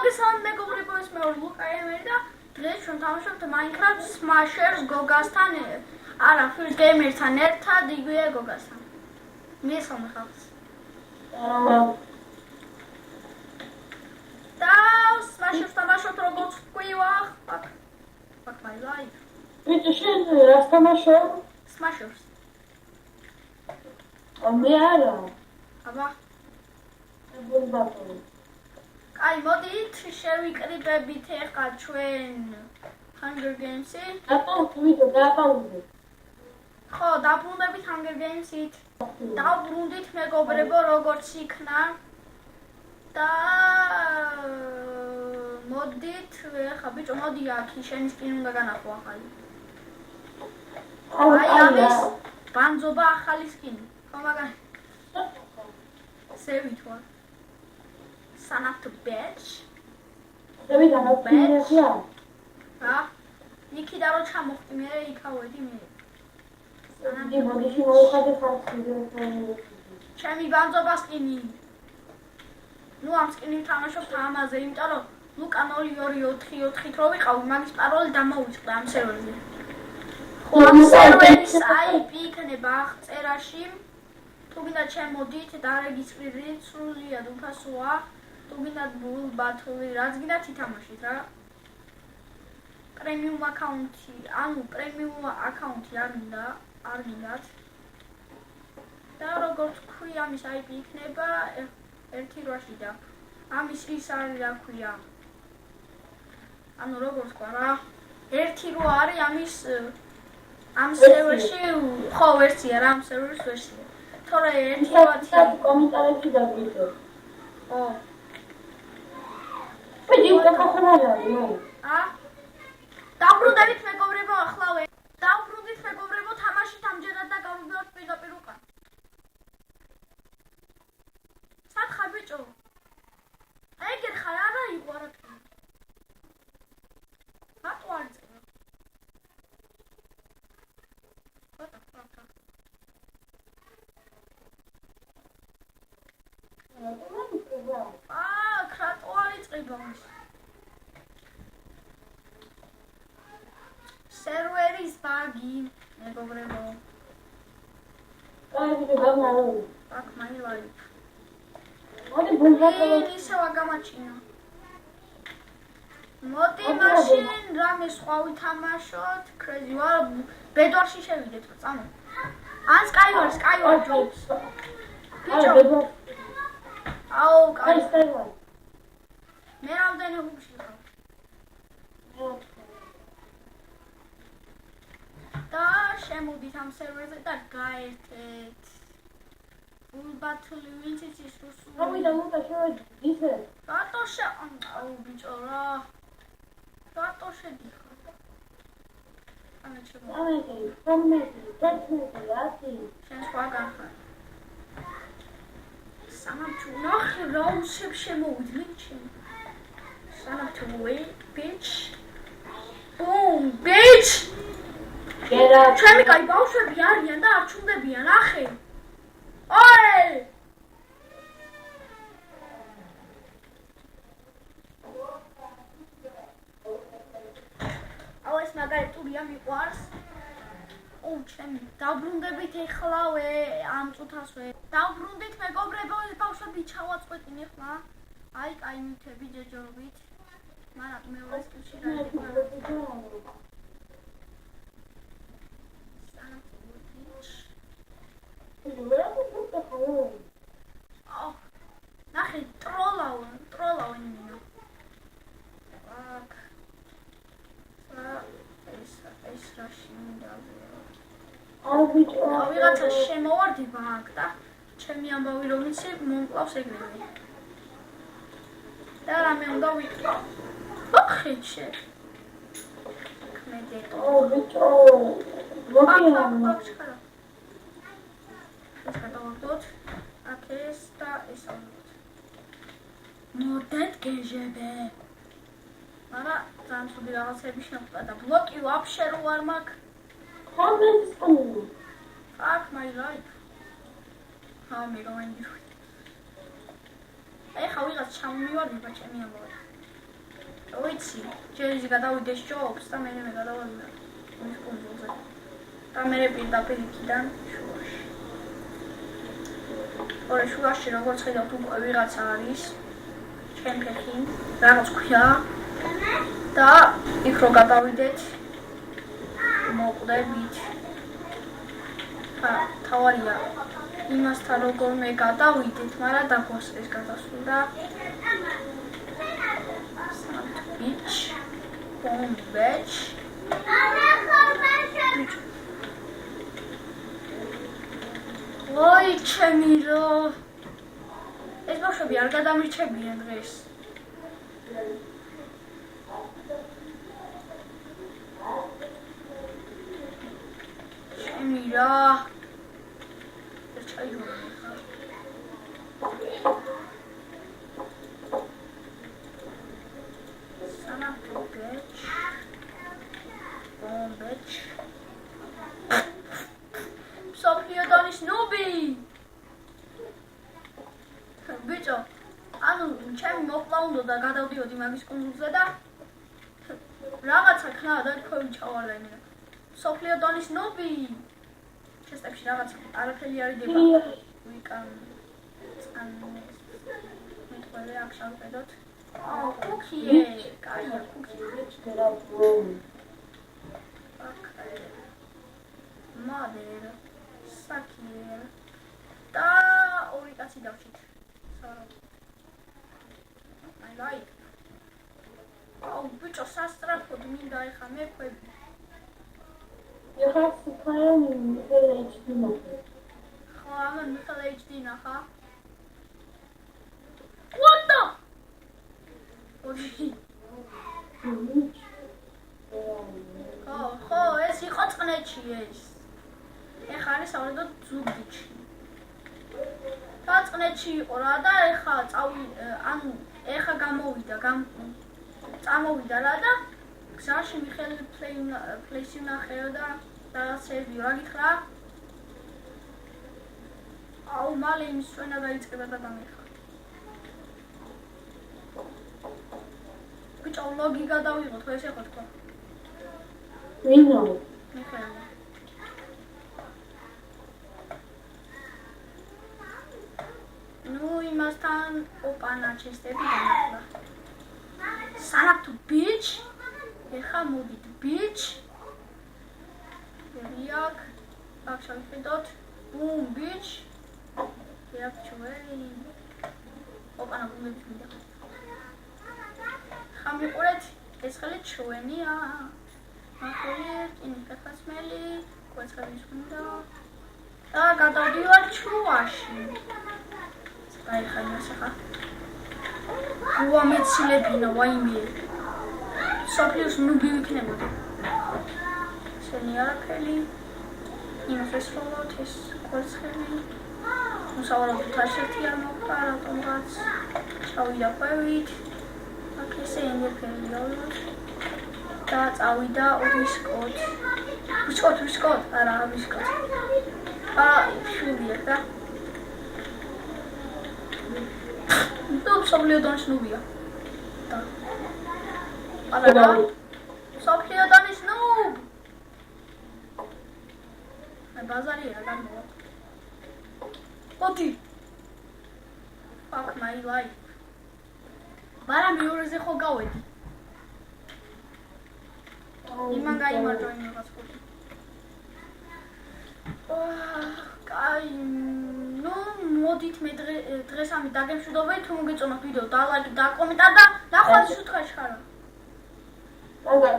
მოგესალმებით მეგობრებო, ეს მე ვარ ლუკა ემერი და დღეს ჩვენ თამაშობთ Minecraft Smashers გოგასთან. არა, First Gamer-თან ერთად, იგივე გოგასთან. მესხმე ხალხს. და Smashers თამაშობთ როგორც ვთქვია. Fuck my life. Bitte schön, das kann man schon. Smashers. მე არა. აბა. ბულბატონი. აი, მოდით შევიკრიბებით ახლა ჩვენ Hunger Games-ი. დააბრუნდით. ხო, დაბრუნდებით Hunger Games-ით. დაბრუნდით მეგობრებო, როგორც იქნა. და მოდით, ახლა ბიჭო, მოდი აქ, შენი სკინი უნდა განახო ახალი. აი, ამის ბანძობა ახალი სკინი. ხო, მაგარი. სევით ვარ. Son of a bitch. დავიდან ოფიციალია. რა? იქიდან რო ჩამოხდი მე იქავედი მე. დიდი მოდიში მოუხადე ხალხი. ჩემი ბანძობა სკინი. ნუ ამ სკინით თამაშობთ ამაზე, იმიტომ რომ ლუკა 0244-ით რო ვიყავი, მაგის პაროლი დამოვიწყდა ამ სერვერზე. ხო, ამ სერვერის IP იქნება აღწერაში. თუ გინდა ჩემოდით დარეგისტრირდით, სრულიად უფასოა. თუ გინდათ ბულბათოვი, რაც გინდათ ითამაშით რა. პრემიუმ აკაუნთი, ანუ პრემიუმ აკაუნთი არ გინდათ. და როგორც ვქვი, ამის IP იქნება 1-8 და ამის ის არის რა ქვია. ანუ როგორც ვქვა რა, 1-8 არის ამის ამ სერვერში, ხო ვერსია რა, ამ სერვერის ვერსია. თორე 1-8 კომენტარებში დაგიწყო. ო მე დაკახონაა. დაბრუნდებით მეგობრებო, ახლავე. დაბრუნდით მეგობრებო, თამაშით ამჯერად და გავიგოთ პირდაპირ უკან. სად ხარ ბიჭო? ეგერ ხარ, არა იყო არა თქვა. რატო არ წერო? What the fuck? რატო არ იწყება ის? სერვერის ბაგი, მეგობრებო. Fuck my life. მოდი ბულბატონი ისე ვაგამაჩინო. მოდი მაშინ რამე სხვა ვითამაშოთ, crazy ვარ, ბედვარში შევიდეთ, წამო. ან Skyward Jobs. ბიჭო. აუ, კაი. მე რამდენი ჰუბში ხარ? და შემოდით ამ სერვერზე და გაერთეთ. ბულბათული ვინც იცის რუსულ. ამიტომ უნდა შევიდე. რატო აუ ბიჭო რა. რატო შედიხარ? ანა ჩემო. შენ სხვაგან ხარ. სანამ ნახე რა უშებ შემოვიდნენ ჩემ. სანამ თუ wait bitch. Boom bitch. ჩემი კაი ბავშვები არიან და არ ჩუნდებიან, ახე. ოი! აუ ეს მაგარი ტურია მიყვარს. ო ჩემი, დაბრუნდებით ეხლავე ამ წუთასვე. დაბრუნდით მეგობრებო, ეს ბავშვები ჩავაწყვეტინ ეხლა. აი, კაი მითები ჯეჯობით. მაგრამ მეორე სკილში რა იქნება? ნახე, ტროლავენ მინა. ეს რაში მინდა. ვიღაცა შემოვარდება აქ და ჩემი ამბავი რომ იცი მომკლავს ეგრევე. და რამე უნდა ვიტყვი. ოხიჩე. კმედეტო. ბიჭო. მოგიამო. ეს გადავაგდოთ. აქ ეს და ეს ავდოთ. მოდეთ გეჟებე. მაგრამ ძალიან ცუდი რაღაცები შეხვდა და ბლოკი ვაფშე რო არ მაქვს. Fuck my life. მე გავენდივი. ეხა ვიღაც ჩამომივარდება ჩემი ამბავი. ვიცი, ჯერ ის გადავიდეს ჯობს და მე გადავარდა მის კუნძულზე. და მე პირდაპირ იქიდან შუაში. ორე შუაში როგორც ხედავთ უკვე ვიღაცა არის. ჩემ ფეხი, რაღაც ქვია. და იქ რო გადავიდეთ მოყვდებით. თავარია იმასთან როგორმე გადავიდეთ, მაგრამ დაგვასწრეს გადასვლა. Beach, home beach. Ой, ჩემირო. ეს ბავშვები არ გადამირჩებიან დღეს. ჩემირა. Sofia Donis Nubi. Bicho, ანუ ჩემი მოხლა უნდა და გადავდიოდი მაგის კუნძულზე და რაღაცა ხნა და თქვენ ჩავალენი. Sofia Donis Nubi. შესტებში რაღაც არაფერი არ იდება. ვიკან მეტყველი აქ შევხედოთ. კუქიე, კაია კუქიე. Mother, Sakir. Da ორი კაცი დავჭით. I like. ბიჭო სასტრაფოდ მინდა ეხა მექვები. ეხა სქაიანი მიხეილ HD ნახე. ხო, ამან მიხეილ HD ნახა. What the? ორი. ხო, ეს იყო წნეთში ეს. ეხა არის საერთოდ ზუგდიდში. და წნეთში იყო რა და ეხა ანუ ეხა გამოვიდა, წამოვიდა რა და გზაში მიხეილ პლეისი ნახე და რაღაცები რა გითხრა? აუ მალე იმის სვენა დაიწყება და დამეხა. ბიჭო ლოგი გადავიღოთ, ხო ესე ხო თქვა? ვინო? მიხეილ. Ну, იმასთან ოპანა ჩესტები განახლა. Санапту beach. ეხა მოდით beach. რიაკ. აქ შევხედოთ. Boom beach. რიაკ ჩვენი. ოპანა გუნდები მინდა. ხამიყურეთ, ეს ხელი ჩვენია. ახლა ინი ფეხასმელი, კვეცხების მინდა. და გადავდივარ ჩუაში. აი ხა იმასახა. უამეცილებინა ვაიმე. სოფლიოს ნუბი ვიქნებოდი. შენი არაფერი. იმას ესროლოთ ეს კვერცხები. მოსავაროთ თაშეთი არ მოხდა რატომღაც. ჩავიდა ყვევით. აქ ესე ენერგიები ავიღოთ. და წავიდა ვისკოთ. ვისკოთ? არა, ვისკოთ. შუბია და ну, Sofia Donis Nubia. Da. Ala. Sofia Donis Nub. Ai bazari era ganno. Oti. Fuck my life. Bara mi ურზე ხო გავედი. იმან გაიმარჯვა იმ რაღაცკუთი. კაი ну, მოდით მე დღეს ამი დაგემშვიდობებით, თუ მოგეწონათ ვიდეო და ლაიქი და კომენტარი და ნახვამდის უთხარი ხარა. Okay.